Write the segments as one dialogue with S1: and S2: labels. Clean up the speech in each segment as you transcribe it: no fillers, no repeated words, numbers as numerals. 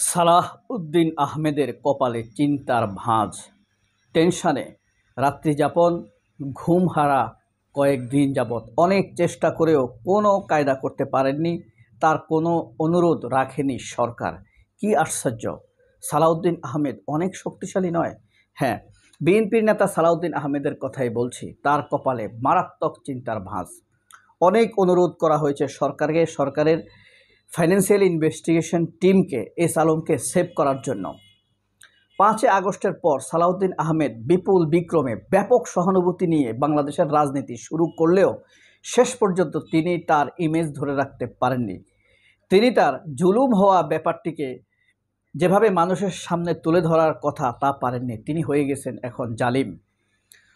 S1: সালাহ উদ্দিন আহমেদের কপালে চিন্তার ভাঁজ, টেনশনে রাত্রিযাপন, ঘুমহারা কয়েকদিন যাবৎ অনেক চেষ্টা করেও কোনো কায়দা করতে পারেননি, তার কোনো অনুরোধ রাখেনি সরকার। কি আশ্চর্য! সালাউদ্দিন আহমেদ অনেক শক্তিশালী নয়? হ্যাঁ, বিএনপির নেতা সালাউদ্দিন আহমেদের কথাই বলছি। তার কপালে মারাত্মক চিন্তার ভাঁজ। অনেক অনুরোধ করা হয়েছে সরকারকে, সরকারের ফাইন্যান্সিয়াল ইনভেস্টিগেশন টিমকে এস আলমকে সেভ করার জন্য। 5 আগস্টের পর সালাউদ্দিন আহমেদ বিপুল বিক্রমে ব্যাপক সহানুভূতি নিয়ে বাংলাদেশের রাজনীতি শুরু করলেও শেষ পর্যন্ত তিনি তার ইমেজ ধরে রাখতে পারেননি। তিনি তার জুলুম হওয়া ব্যাপারটিকে যেভাবে মানুষের সামনে তুলে ধরার কথা তা পারেননি। তিনি হয়ে গেছেন এখন জালিম,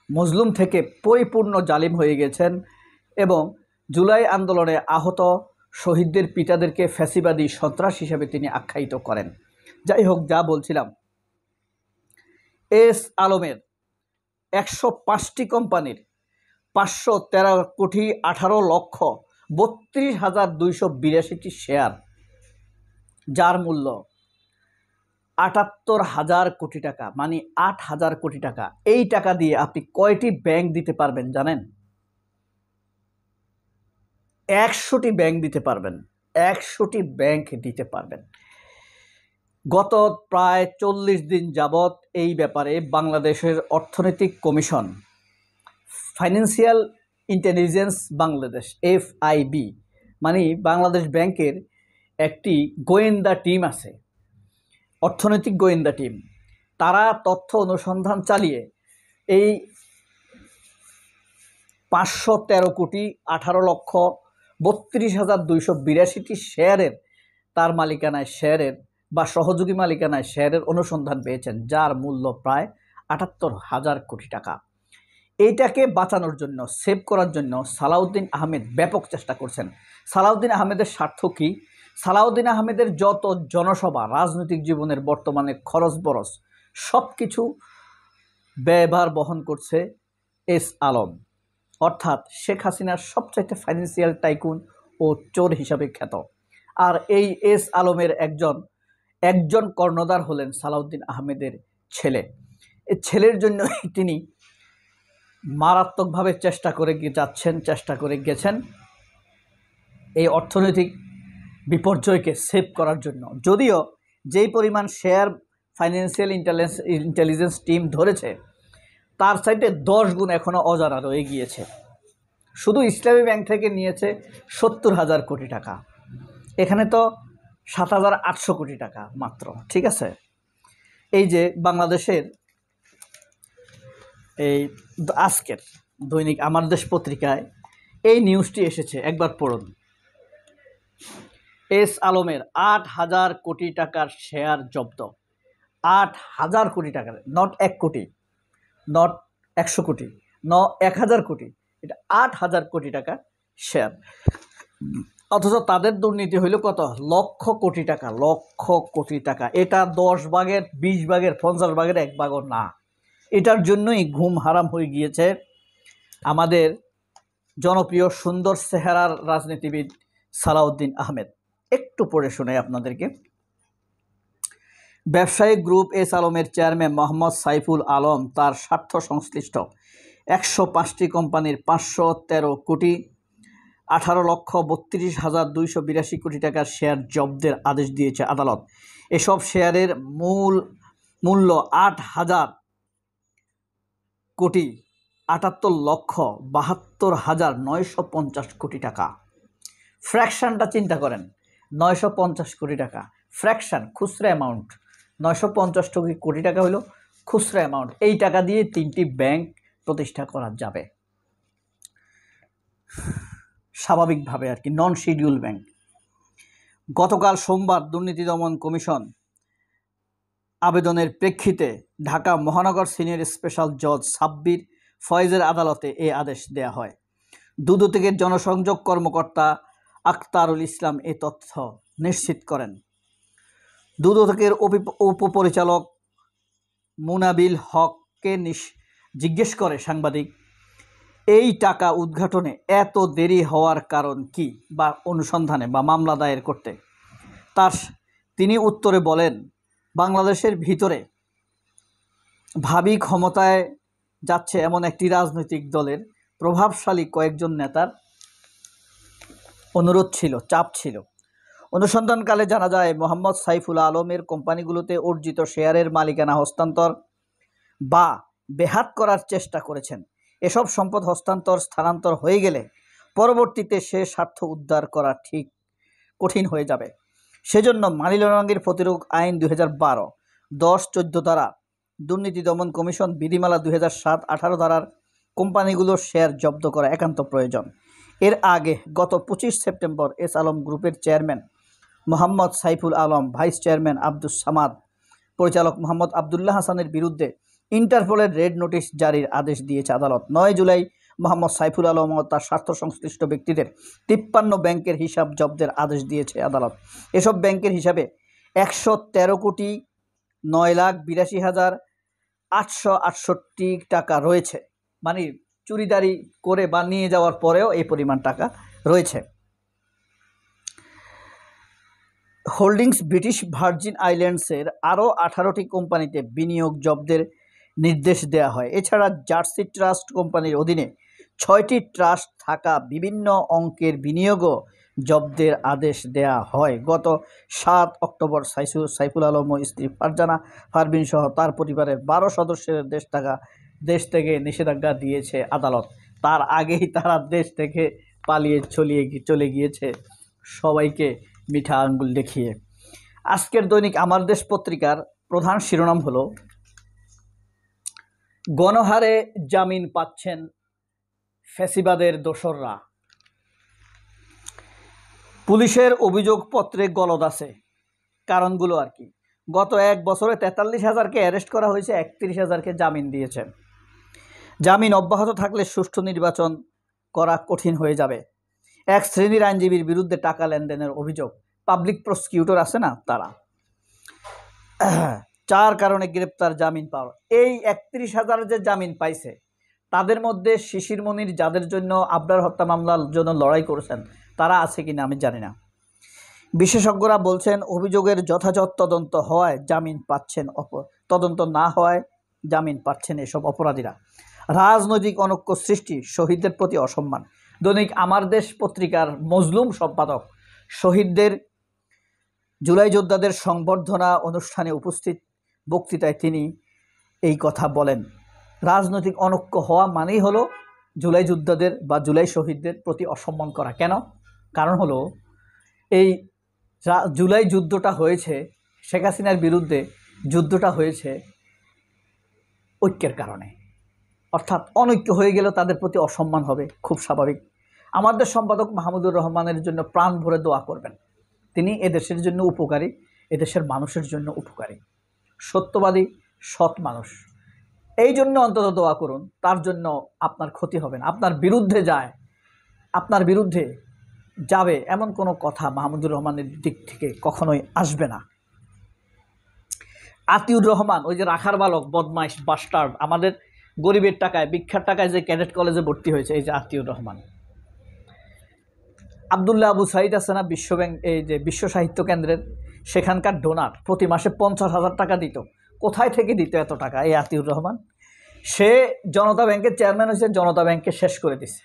S1: মজলুম থেকে পরিপূর্ণ জালিম হয়ে গেছেন এবং জুলাই আন্দোলনে আহত শহীদদের পিতাদেরকে ফ্যাসিবাদী সন্ত্রাস হিসেবে তিনি আখ্যায়িত করেন। যাই হোক, যা বলছিলাম, এস আলমের 105টি কোম্পানির 513,18,32,282টি শেয়ার, যার মূল্য 78,000 কোটি টাকা, মানে 8,000 কোটি টাকা। এই টাকা দিয়ে আপনি কয়টি ব্যাংক দিতে পারবেন জানেন? 100টি ব্যাংক দিতে পারবেন। 100টি ব্যাংক দিতে পারবেন। গত প্রায় 40 দিন যাবৎ এই ব্যাপারে বাংলাদেশের অর্থনৈতিক commission, financial intelligence Bangladesh, FIB, মানে বাংলাদেশ ব্যাংকের একটি গোয়েন্দা টিম আছে, অর্থনৈতিক গোয়েন্দা টিম। তারা তথ্য অনুসন্ধান চালিয়ে এই 513,18,32,282টি শেয়ারের, তার মালিকানায় শেয়ারের বা সহযোগী মালিকানায় শেয়ারের অনুসন্ধান পেয়েছেন, যার মূল্য প্রায় 78,000 কোটি টাকা। এইটাকে বাঁচানোর জন্য, সেভ করার জন্য সালাউদ্দিন আহমেদ ব্যাপক চেষ্টা করছেন। সালাউদ্দিন আহমেদের স্বার্থ কী? সালাউদ্দিন আহমেদের যত জনসভা, রাজনৈতিক জীবনের বর্তমানে খরচ বরচ সব কিছু ব্যয়ভার বহন করছে এস আলম, অর্থাৎ শেখ হাসিনার সবচাইতে ফাইন্যান্সিয়াল টাইকুন ও চোর হিসাবে খ্যাত। আর এই এস আলমের একজন কর্ণধার হলেন সালাউদ্দিন আহমেদের ছেলে। এই ছেলের জন্য তিনি মারাত্মকভাবে চেষ্টা করে গেছেন এই অর্থনৈতিক বিপর্যয়কে সেভ করার জন্য। যদিও যেই পরিমাণ শেয়ার ফাইন্যান্সিয়াল ইন্টেলিজেন্স টিম ধরেছে, তার সাইডে 10 গুণ এখনও অজানা রয়ে গিয়েছে। শুধু ইসলামী ব্যাংক থেকে নিয়েছে 70,000 কোটি টাকা, এখানে তো 7,800 কোটি টাকা মাত্র। ঠিক আছে, এই যে বাংলাদেশের এই আজকের দৈনিক আমার দেশ পত্রিকায় এই নিউজটি এসেছে, একবার পড়ুন। এস আলমের 8,000 কোটি টাকার শেয়ার জব্দ। 8,000 কোটি টাকার, নট 1 কোটি, নট 100 কোটি, 1,000 কোটি, এটা 8,000 কোটি টাকা শেয়ার। অথচ তাদের দুর্নীতি হইল কত? লক্ষ কোটি টাকা, লক্ষ কোটি টাকা। এটা 10 ভাগের, 20 ভাগের, 50 ভাগের 1 ভাগও না। এটার জন্যই ঘুম হারাম হয়ে গিয়েছে আমাদের জনপ্রিয় সুন্দর চেহারার রাজনীতিবিদ সালাউদ্দিন আহমেদ। একটু পড়ে শোনাই আপনাদেরকে। ব্যবসায়িক গ্রুপ এস আলমের চেয়ারম্যান মোহাম্মদ সাইফুল আলম তার স্বার্থ সংশ্লিষ্ট 105টি কোম্পানির 513,18,32,282 কোটি টাকার শেয়ার জব্দের আদেশ দিয়েছে আদালত। এসব শেয়ারের মূল্য 8,000 কোটি 78,72,950 কোটি টাকা। ফ্র্যাকশনটা চিন্তা করেন, 950 কোটি টাকা ফ্র্যাকশন, খুচরা অ্যামাউন্ট। 950 কোটি টাকা হলো খুচরা অ্যামাউন্ট। এই টাকা দিয়ে 3টি ব্যাংক প্রতিষ্ঠা করা যাবে স্বাভাবিকভাবে আর কি, নন শিডিউল ব্যাংক। গতকাল সোমবার দুর্নীতি দমন কমিশন আবেদনের প্রেক্ষিতে ঢাকা মহানগর সিনিয়র স্পেশাল জজ সাব্বির ফয়েজের আদালতে এই আদেশ দেয়া হয়। দুদকের জনসংযোগ কর্মকর্তা আখতারুল ইসলাম এ তথ্য নিশ্চিত করেন। দুদকের উপপরিচালক মুনাবিল হককে জিজ্ঞেস করে সাংবাদিক, এই টাকা উদ্ঘাটনে এত দেরি হওয়ার কারণ কি, বা অনুসন্ধানে বা মামলা দায়ের করতে। তিনি উত্তরে বলেন, বাংলাদেশের ভিতরে ভাবি ক্ষমতায় যাচ্ছে এমন একটি রাজনৈতিক দলের প্রভাবশালী কয়েকজন নেতার অনুরোধ ছিল, চাপ ছিল। অনুসন্ধানকালে জানা যায় মোহাম্মদ সাইফুল আলমের কোম্পানিগুলোতে অর্জিত শেয়ারের মালিকানা হস্তান্তর বা বেহাত করার চেষ্টা করেছেন। এসব সম্পদ হস্তান্তর স্থানান্তর হয়ে গেলে পরবর্তীতে সে স্বার্থ উদ্ধার করা ঠিক কঠিন হয়ে যাবে। সেজন্য মানি লন্ডারিং প্রতিরোধ আইন 2012, 10-14 ধারা, দুর্নীতি দমন কমিশন বিধিমালা 2007-18 ধারার কোম্পানিগুলোর শেয়ার জব্দ করা একান্ত প্রয়োজন। এর আগে গত 25 সেপ্টেম্বর এস আলম গ্রুপের chairman Mohammad Saiful Alam, vice chairman Abdus Samad, পরিচালক মোহাম্মদ আবদুল্লাহ হাসানের বিরুদ্ধে ইন্টারপোলের রেড নোটিশ জারির আদেশ দিয়েছে আদালত। 9 জুলাই মোহাম্মদ সাইফুল আলম ও তার স্বার্থ সংশ্লিষ্ট ব্যক্তিদের 53 ব্যাংকের হিসাব জব্দের আদেশ দিয়েছে আদালত। এসব ব্যাংকের হিসাবে 113,82,868 টাকা রয়েছে, মানে চুরিদারি করে বা নিয়ে যাওয়ার পরেও এই পরিমাণ টাকা রয়েছে। হোল্ডিংস ব্রিটিশ ভার্জিন আইল্যান্ডসের আরও 18টি কোম্পানিতে বিনিয়োগ জব্দের নির্দেশ দেওয়া হয়। এছাড়া জার্সি ট্রাস্ট কোম্পানির অধীনে 6টি ট্রাস্ট থাকা বিভিন্ন অঙ্কের বিনিয়োগও জব্দের আদেশ দেওয়া হয়। গত 7 অক্টোবর সাইফুল আলম ও স্ত্রী ফারজানা পারভীন সহ তার পরিবারের 12 সদস্যের দেশ থেকে নিষেধাজ্ঞা দিয়েছে আদালত। তার আগেই তারা দেশ থেকে পালিয়ে চলে গিয়েছে সবাইকে মিঠা আঙ্গুল দেখিয়ে। আজকের দৈনিক আমার দেশ পত্রিকার প্রধান শিরোনাম হলো, গণহারে জামিন পাচ্ছেন ফ্যাসিবাদের দোসররা। পুলিশের অভিযোগপত্রে গলদ আছে, কারণগুলো আর কি। গত 1 বছরে 43,000কে অ্যারেস্ট করা হয়েছে, 31,000কে জামিন দিয়েছেন। জামিন অব্যাহত থাকলে সুষ্ঠু নির্বাচন করা কঠিন হয়ে যাবে। এক শ্রেণীর আইনজীবীর বিরুদ্ধে টাকা লেনদেনের অভিযোগ, পাবলিক প্রসিকিউটর আছে না, তারা 4 কারণে গ্রেপ্তার, জামিন পাওয়া। এই 31,000 যে জামিন পাইছে তাদের মধ্যে শিশির মনির, যাদের জন্য আবরার হত্যা মামলার জন্য লড়াই করেছেন, তারা আছে কিনা আমি জানি না। বিশেষজ্ঞরা বলছেন অভিযোগের যথাযথ তদন্ত হওয়ায় জামিন পাচ্ছেন, তদন্ত না হওয়ায় জামিন পাচ্ছেন এসব অপরাধীরা। রাজনৈতিক অনৈক্য সৃষ্টি, শহীদদের প্রতি অসম্মান। দৈনিক আমার দেশ পত্রিকার মজলুম সম্পাদক শহীদদের, জুলাই যোদ্ধাদের সংবর্ধনা অনুষ্ঠানে উপস্থিত বক্তৃতায় তিনি এই কথা বলেন। রাজনৈতিক অনৈক্য হওয়া মানেই হলো জুলাই যোদ্ধাদের বা জুলাই শহীদদের প্রতি অসম্মান করা। কেন? কারণ হলো এই জুলাই যুদ্ধটা হয়েছে, শেখ হাসিনার বিরুদ্ধে যুদ্ধটা হয়েছে ঐক্যের কারণে। অর্থাৎ অনৈক্য হয়ে গেলে তাদের প্রতি অসম্মান হবে, খুব স্বাভাবিক। আমাদের সম্পাদক মাহমুদুর রহমানের জন্য প্রাণ ভরে দোয়া করবেন। তিনি এদেশের জন্য উপকারী, এদেশের মানুষের জন্য উপকারী, সত্যবাদী, সৎ মানুষ। এই জন্য অন্তত দোয়া করুন, তার জন্য আপনার ক্ষতি হবে না। আপনার বিরুদ্ধে যাবে এমন কোনো কথা মাহমুদুর রহমানের দিক থেকে কখনোই আসবে না। আতিউর রহমান, ওই যে রাখার বালক, বদমাইশ, বাস্টার্ড, আমাদের গরিবের টাকায়, ভিক্ষার টাকায় যে ক্যাডেট কলেজে ভর্তি হয়েছে, এই যে আতিউর রহমান। আবদুল্লাহ আবু সাইদ আছে না, বিশ্বব্যাংক, এই যে বিশ্ব সাহিত্য কেন্দ্রের, সেখানকার ডোনার, প্রতি মাসে 50,000 টাকা দিত। কোথায় থেকে দিত এত টাকা? এই আতিউর রহমান। সে জনতা ব্যাংকের চেয়ারম্যান হয়েছে, জনতা ব্যাংককে শেষ করে দিছে।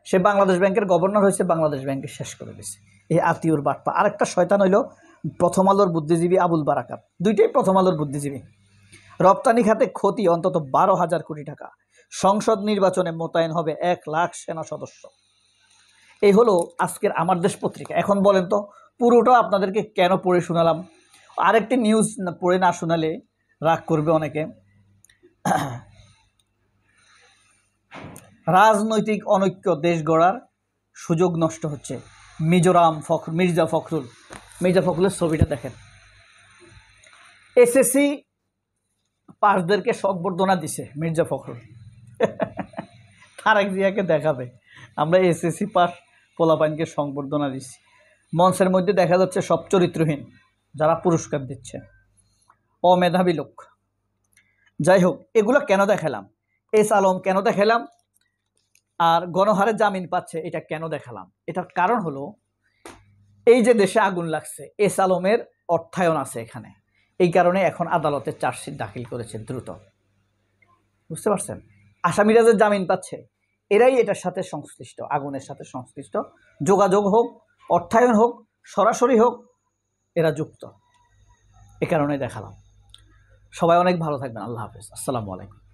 S1: সে বাংলাদেশ ব্যাংকের গভর্নর হয়েছে, বাংলাদেশ ব্যাংকে শেষ করে দিছে। এই আতিউর বাটপা। আরেকটা শয়তান হইল প্রথম আলোর বুদ্ধিজীবী আবুল বারাকাত। দুইটাই প্রথম আলোর বুদ্ধিজীবী। রপ্তানি খাতে ক্ষতি অন্তত 12,000 কোটি টাকা। সংসদ নির্বাচনে মোতায়েন হবে 1 লাখ সেনা সদস্য। এই হলো আজকের আমার দেশ পত্রিকা। এখন বলেন তো, পুরোটা আপনাদেরকে কেন পড়ে শোনালাম? আরেকটি নিউজ পড়ে না শোনালে রাগ করবে অনেকে। রাজনৈতিক অনৈক্য দেশ গড়ার সুযোগ নষ্ট হচ্ছে। মিজোরাম মির্জা ফখরুলের ছবিটা দেখেন। এসএসসি পাসদেরকে সংবর্ধনা দিছে মির্জা ফখরুল। তারেক জিয়াকে দেখাবে আমরা এসএসসি পাস পোলাপাইনকে সংবর্ধনা দিচ্ছি। মঞ্চের মধ্যে দেখা যাচ্ছে সব চরিত্রহীন যারা পুরস্কার দিচ্ছে, অমেধাবী লোক। যাই হোক, এগুলো কেন দেখালাম? এস আলম কেন দেখালাম? আর গণহারে জামিন পাচ্ছে এটা কেন দেখালাম? এটার কারণ হলো, এই যে দেশে আগুন লাগছে, এস আলমের অর্থায়ন আছে এখানে। এই কারণে এখন আদালতে চার্জশিট দাখিল করেছে দ্রুত। বুঝতে পারছেন? আসামিরা যে জামিন পাচ্ছে এরাই এটার সাথে সংশ্লিষ্ট, আগুনের সাথে সংশ্লিষ্ট। যোগাযোগ হোক, অর্থায়ন হোক, সরাসরি হোক, এরা যুক্ত। এ কারণে দেখালাম। সবাই অনেক ভালো থাকবেন। আল্লাহ হাফেজ। আসসালামু আলাইকুম।